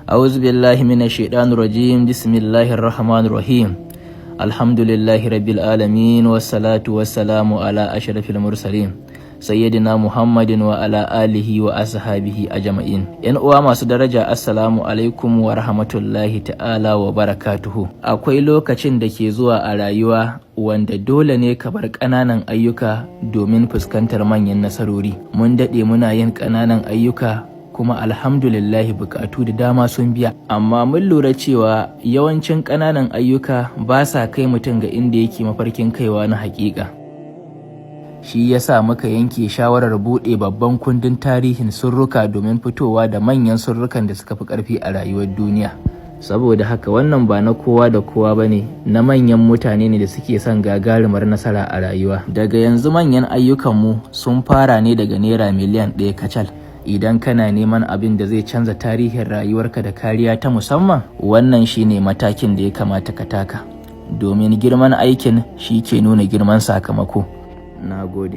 أعوذ بالله من الشيطان الرجيم. بسم الله الرحمن الرحيم. الحمد لله رب العالمين والصلاة والسلام على أشرف المرسلين سيدنا محمد وعلى آله وأصحابه أجمعين. ‘Yan uwa masu daraja, assalamu alaikum wa rahmatullahi ta'ala wa barakatuhu. Akwai lokacin da ke zuwa a rayuwa wanda dole ne ka bar ƙananan ayyuka domin fuskantar manyan nasarori. Mun daɗe muna yin ƙananan ayyuka kuma alhamdulillahi bukatu da dama sun biya, amma mun lura cewa yawancin ƙananan ayyuka ba sa kai mutum ga inda yake mafarkin kaiwa na haƙiƙa. Shi yasa muka yanke shawarar buɗe babban kundin tarihin surruka domin fitowa da manyan surrukan da suka fi ƙarfi a rayuwar duniya. Saboda haka wannan ba na kowa da kowa bane, na manyan mutane ne da suke son gagarumar nasara a rayuwa. Daga yanzu manyan ayyukanmu sun fara ne daga naira miliyan 1 kacal. Idan kana neman abin da zai canza tarihin rayuwarka da kariya ta musamman, wannan shine matakin da ya kamata ka taka, domin girman aikin shi ke nuna girman sakamako. Nagode.